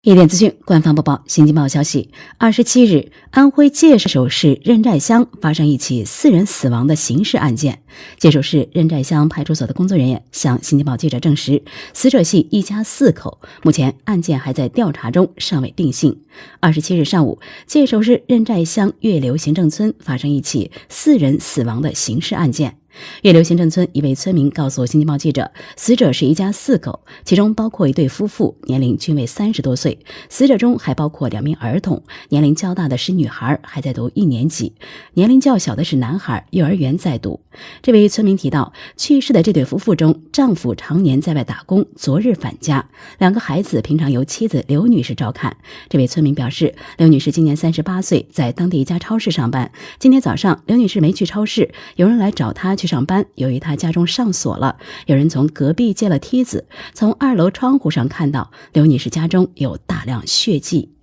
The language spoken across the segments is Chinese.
一点资讯，官方播报：新京报消息，27日，安徽界首市任寨乡发生一起4人死亡的刑事案件。界首市任寨乡派出所的工作人员向新京报记者证实，死者系一家4口，目前案件还在调查中，尚未定性。27日上午，界首市任寨乡岳流行政村发生一起4人死亡的刑事案件。岳流行政村一位村民告诉新京报记者，死者是一家4口，其中包括一对夫妇，年龄均为30多岁，死者中还包括2名儿童，年龄较大的是女孩，还在读1年级，年龄较小的是男孩，幼儿园在读。这位村民提到，去世的这对夫妇中，丈夫常年在外打工，昨日返家，2个孩子平常由妻子刘女士照看。这位村民表示，刘女士今年38岁，在当地一家超市上班。今天早上，刘女士没去超市，有人来找她去上班，由于她家中上锁了，有人从隔壁借了梯子，从2楼窗户上看到刘女士家中有大量血迹。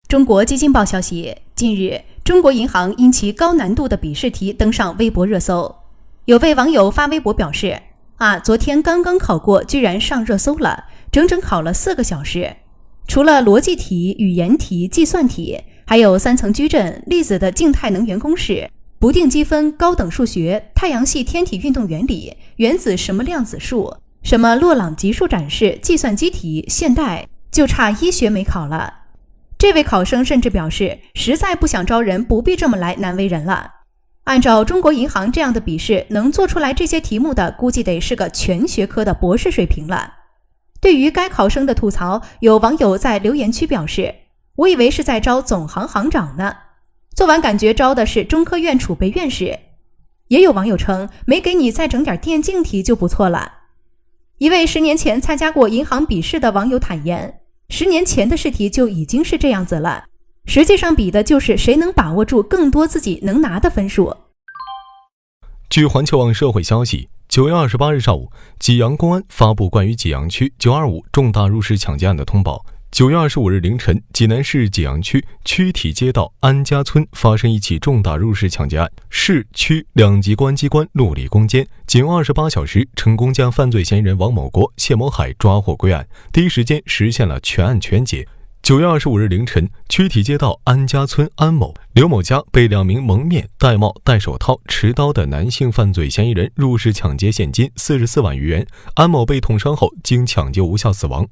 中国基金报消息，近日，中国银行因其高难度的笔试题登上微博热搜。有位网友发微博表示，昨天刚刚考过，居然上热搜了，整整考了4个小时。除了逻辑题、语言题、计算题，还有3层矩阵、粒子的静态能源公式、不定积分、高等数学、太阳系天体运动原理、原子什么量子数、什么洛朗级数展示、计算机题、现代，就差医学没考了。这位考生甚至表示，实在不想招人，不必这么来难为人了。按照中国银行这样的笔试，能做出来这些题目的，估计得是个全学科的博士水平了。对于该考生的吐槽，有网友在留言区表示，我以为是在招总行行长呢，做完感觉招的是中科院储备院士。也有网友称，没给你再整点电竞题就不错了。一位10年前参加过银行笔试的网友坦言，10年前的试题就已经是这样子了，实际上比的就是谁能把握住更多自己能拿的分数。据环球网社会消息，9月28日上午，济阳公安发布关于济阳区925重大入室抢劫案的通报。9月25日凌晨，济南市济阳区区体街道安家村发生一起重大入室抢劫案，市区2级公安机关陆力攻坚，仅用28小时成功将犯罪嫌疑人王某国、谢某海抓获归案，第一时间实现了全案全解。9月25日凌晨，区体街道安家村安某、刘某家被2名蒙面、戴帽、戴手套、持刀的男性犯罪嫌疑人入室抢劫现金44万余元，安某被捅伤后经抢救无效死亡。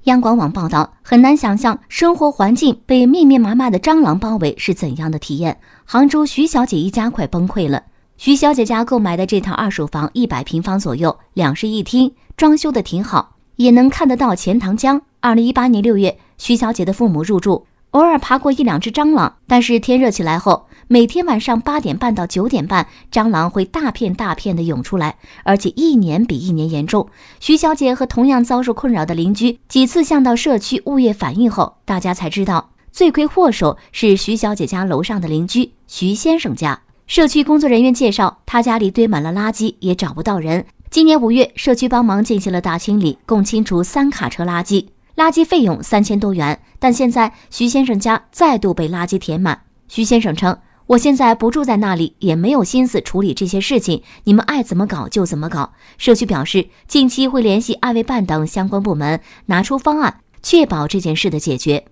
央广网报道，很难想象生活环境被密密麻麻的蟑螂包围是怎样的体验。杭州徐小姐一家快崩溃了。徐小姐家购买的这套2手房100平方左右，2室1厅，装修的挺好，也能看得到钱塘江。2018年6月，徐小姐的父母入住，偶尔爬过1、2只蟑螂，但是天热起来后，每天晚上8点半到9点半，蟑螂会大片大片的涌出来，而且一年比一年严重。徐小姐和同样遭受困扰的邻居几次向到社区物业反映后，大家才知道，罪魁祸首是徐小姐家楼上的邻居徐先生家。社区工作人员介绍，他家里堆满了垃圾，也找不到人。今年5月，社区帮忙进行了大清理，共清除3卡车垃圾，垃圾费用3000多元。但现在徐先生家再度被垃圾填满。徐先生称，我现在不住在那里，也没有心思处理这些事情，你们爱怎么搞就怎么搞。社区表示，近期会联系爱卫办等相关部门，拿出方案，确保这件事的解决。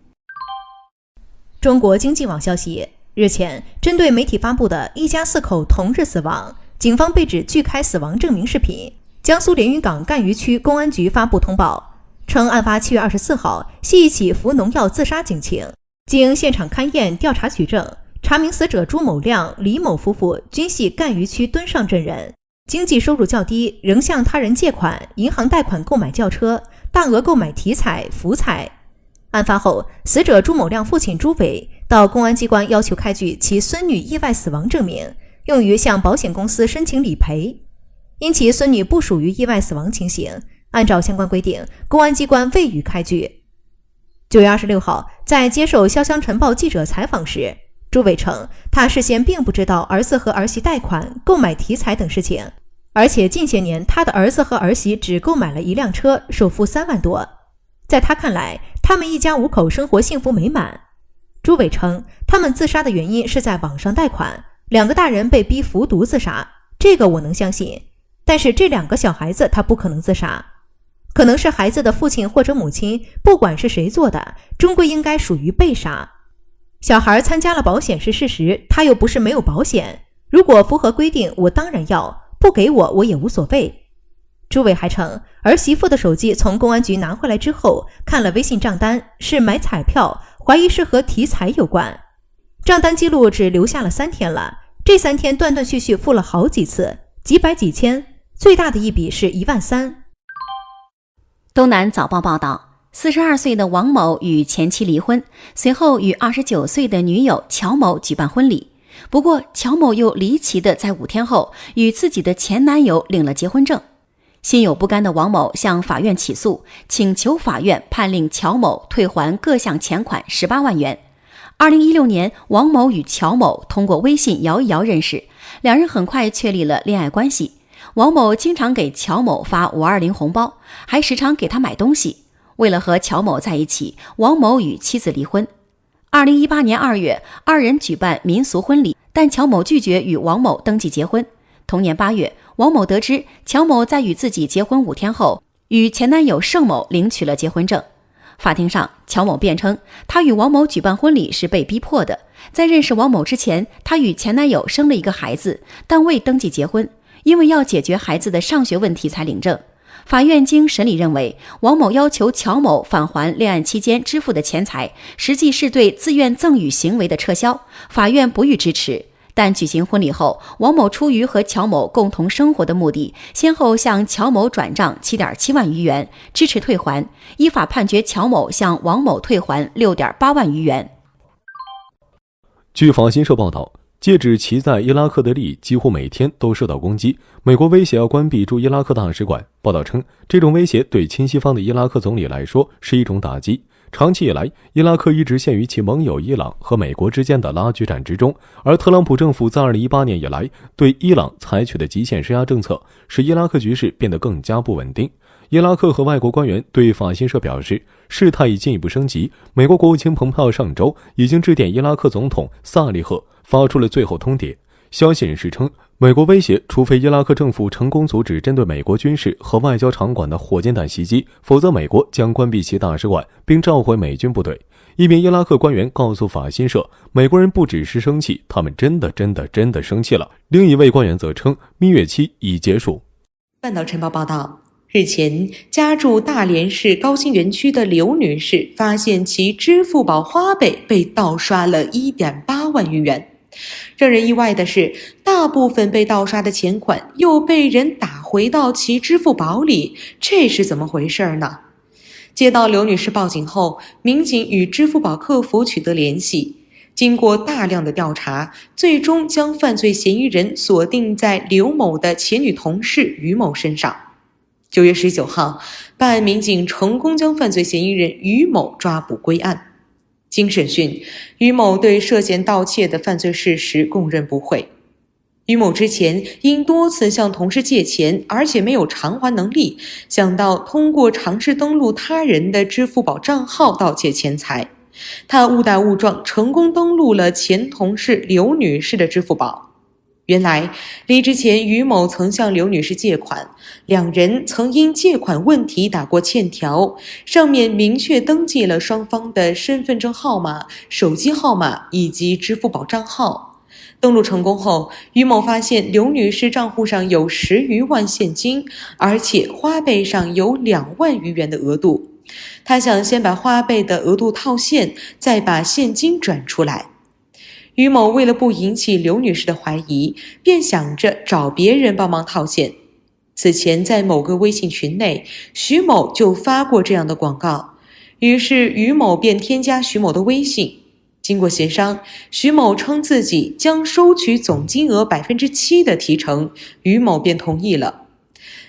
中国经济网消息，日前，针对媒体发布的一家4口同日死亡，警方被指拒开死亡证明视频。江苏连云港赣榆区公安局发布通报，称案发7月24号系一起服农药自杀警情。经现场勘验调查取证，查明死者朱某亮、李某夫妇均系赣榆区敦上镇人，经济收入较低，仍向他人借款、银行贷款购买轿车，大额购买体彩、福彩。案发后，死者朱某亮父亲朱伟到公安机关要求开具其孙女意外死亡证明，用于向保险公司申请理赔。因其孙女不属于意外死亡情形，按照相关规定，公安机关未予开具。9月26号，在接受潇湘晨报记者采访时，朱伟称，他事先并不知道儿子和儿媳贷款、购买体彩等事情，而且近些年他的儿子和儿媳只购买了1辆车，首付3万多。在他看来，他们一家5口生活幸福美满。朱伟称，他们自杀的原因是在网上贷款，2个大人被逼服毒自杀，这个我能相信，但是这2个小孩子他不可能自杀。可能是孩子的父亲或者母亲，不管是谁做的，终归应该属于被杀。小孩参加了保险是事实，他又不是没有保险，如果符合规定，我当然要，不给我也无所谓。朱伟还称，儿媳妇的手机从公安局拿回来之后，看了微信账单，是买彩票，怀疑是和题材有关。账单记录只留下了3天了，这3天断断续续付了好几次，几百几千，最大的一笔是1.3万。东南早报报道，42岁的王某与前妻离婚，随后与29岁的女友乔某举办婚礼。不过，乔某又离奇的在5天后与自己的前男友领了结婚证。心有不甘的王某向法院起诉，请求法院判令乔某退还各项钱款18万元。2016年，王某与乔某通过微信摇一摇认识，两人很快确立了恋爱关系。王某经常给乔某发520红包，还时常给他买东西。为了和乔某在一起，王某与妻子离婚。2018年2月，二人举办民俗婚礼，但乔某拒绝与王某登记结婚。同年8月，王某得知乔某在与自己结婚5天后，与前男友盛某领取了结婚证。法庭上，乔某辩称，他与王某举办婚礼是被逼迫的。在认识王某之前，他与前男友生了一个孩子，但未登记结婚，因为要解决孩子的上学问题才领证。法院经审理认为，王某要求乔某返还恋爱期间支付的钱财，实际是对自愿赠与行为的撤销，法院不予支持。但举行婚礼后，王某出于和乔某共同生活的目的，先后向乔某转账7.7万余元，支持退还，依法判决乔某向王某退还6.8万余元。据法新社报道，截止其在伊拉克的利几乎每天都受到攻击，美国威胁要关闭驻伊拉克大使馆。报道称，这种威胁对亲西方的伊拉克总理来说是一种打击。长期以来，伊拉克一直陷于其盟友伊朗和美国之间的拉锯战之中，而特朗普政府自2018年以来对伊朗采取的极限施压政策，使伊拉克局势变得更加不稳定。伊拉克和外国官员对法新社表示，事态已进一步升级。美国国务卿蓬佩奥上周已经致电伊拉克总统萨利赫，发出了最后通牒。消息人士称，美国威胁，除非伊拉克政府成功阻止针对美国军事和外交场馆的火箭弹袭击，否则美国将关闭其大使馆，并召回美军部队。一名伊拉克官员告诉法新社，美国人不只是生气，他们真的生气了。另一位官员则称，蜜月期已结束。半岛晨报报道，日前，家住大连市高新园区的刘女士发现其支付宝花呗被盗刷了1.8万余元。让人意外的是，大部分被盗刷的钱款又被人打回到其支付宝里，这是怎么回事呢？接到刘女士报警后，民警与支付宝客服取得联系，经过大量的调查，最终将犯罪嫌疑人锁定在刘某的前女同事于某身上。9月19号，办案民警成功将犯罪嫌疑人于某抓捕归案。经审讯，于某对涉嫌盗窃的犯罪事实供认不讳。于某之前因多次向同事借钱，而且没有偿还能力，想到通过尝试登录他人的支付宝账号盗窃钱财。他误打误撞成功登录了前同事刘女士的支付宝。原来，离职前于某曾向刘女士借款，两人曾因借款问题打过欠条，上面明确登记了双方的身份证号码、手机号码以及支付宝账号。登录成功后，于某发现刘女士账户上有10余万现金，而且花呗上有2万余元的额度。他想先把花呗的额度套现，再把现金转出来。于某为了不引起刘女士的怀疑，便想着找别人帮忙套现。此前在某个微信群内，徐某就发过这样的广告，于是于某便添加徐某的微信。经过协商，徐某称自己将收取总金额7%的提成，于某便同意了。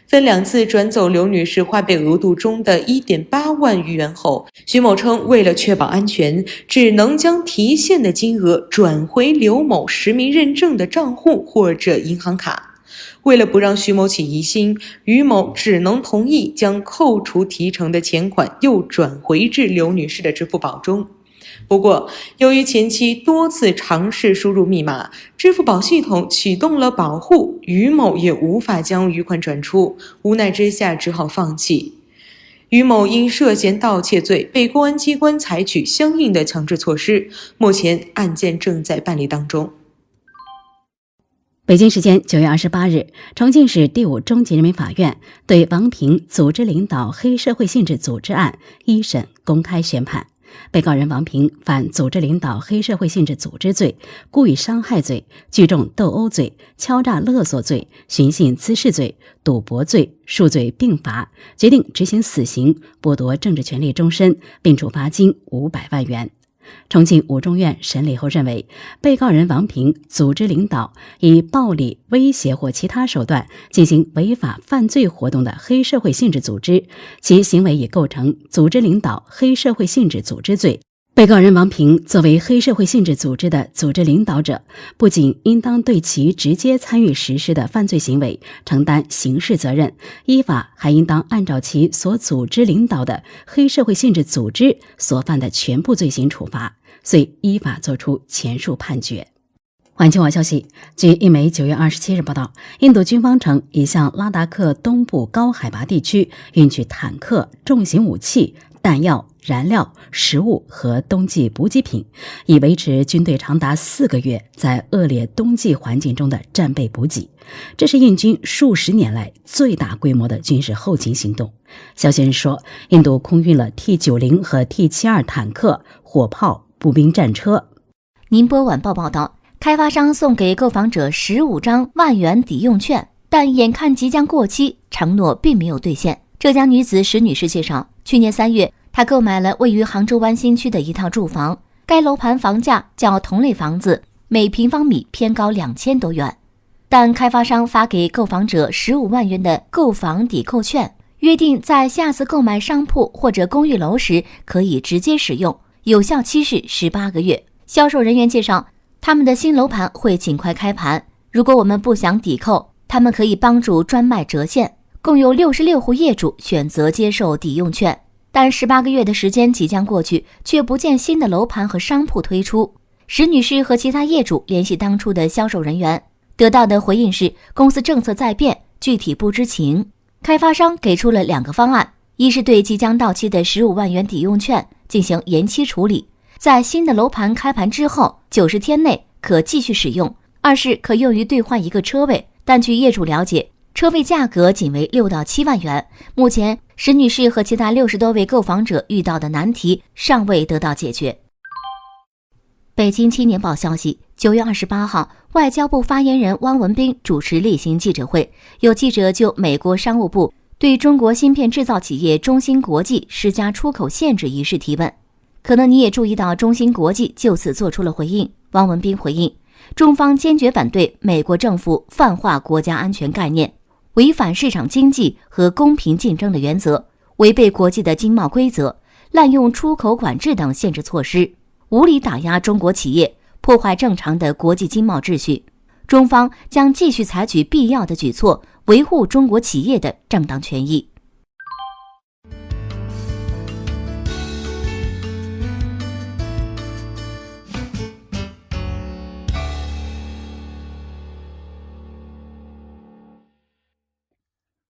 分2次转走刘女士花呗额度中的1.8万余元后，徐某称为了确保安全，只能将提现的金额转回刘某实名认证的账户或者银行卡。为了不让徐某起疑心，于某只能同意将扣除提成的钱款又转回至刘女士的支付宝中。不过，由于前期多次尝试输入密码，支付宝系统启动了保护，于某也无法将余款转出，无奈之下只好放弃。于某因涉嫌盗窃罪被公安机关采取相应的强制措施，目前案件正在办理当中。北京时间9月28日，重庆市第5中级人民法院对王平组织领导黑社会性质组织案一审公开宣判。被告人王平犯组织领导黑社会性质组织罪、故意伤害罪、聚众斗殴罪、敲诈勒索罪、寻衅滋事罪、赌博罪，数罪并罚，决定执行死刑，剥夺政治权利终身，并处罚金500万元。重庆5中院审理后认为，被告人王平组织领导以暴力、威胁或其他手段进行违法犯罪活动的黑社会性质组织，其行为已构成组织领导黑社会性质组织罪。被告人王平作为黑社会性质组织的组织领导者，不仅应当对其直接参与实施的犯罪行为承担刑事责任，依法还应当按照其所组织领导的黑社会性质组织所犯的全部罪行处罚，遂依法作出前述判决。环球网消息，据一枚9月27日报道，印度军方称已向拉达克东部高海拔地区运去坦克、重型武器、弹药、燃料、食物和冬季补给品，以维持军队长达4个月在恶劣冬季环境中的战备补给。这是印军数十年来最大规模的军事后勤行动。消息人说，印度空运了 T90 和 T72 坦克、火炮、步兵战车。宁波晚报报道，开发商送给购房者15张万元抵用券，但眼看即将过期，承诺并没有兑现。浙江女子石女士介绍，去年3月，她购买了位于杭州湾新区的一套住房，该楼盘房价较同类房子每平方米偏高2000多元，但开发商发给购房者15万元的购房抵扣券，约定在下次购买商铺或者公寓楼时可以直接使用，有效期是18个月。销售人员介绍，他们的新楼盘会尽快开盘，如果我们不想抵扣，他们可以帮助专卖折现。共有66户业主选择接受抵用券，但18个月的时间即将过去，却不见新的楼盘和商铺推出。石女士和其他业主联系当初的销售人员，得到的回应是公司政策在变，具体不知情。开发商给出了2个方案，一是对即将到期的15万元抵用券进行延期处理，在新的楼盘开盘之后90天内可继续使用；二是可用于兑换一个车位，但据业主了解，车位价格仅为6到7万元。目前，石女士和其他60多位购房者遇到的难题尚未得到解决。北京青年报消息，9月28号，外交部发言人汪文斌主持例行记者会，有记者就美国商务部对中国芯片制造企业中芯国际施加出口限制一事提问。可能你也注意到，中芯国际就此做出了回应。汪文斌回应，中方坚决反对美国政府泛化国家安全概念，违反市场经济和公平竞争的原则，违背国际的经贸规则，滥用出口管制等限制措施，无理打压中国企业，破坏正常的国际经贸秩序。中方将继续采取必要的举措，维护中国企业的正当权益。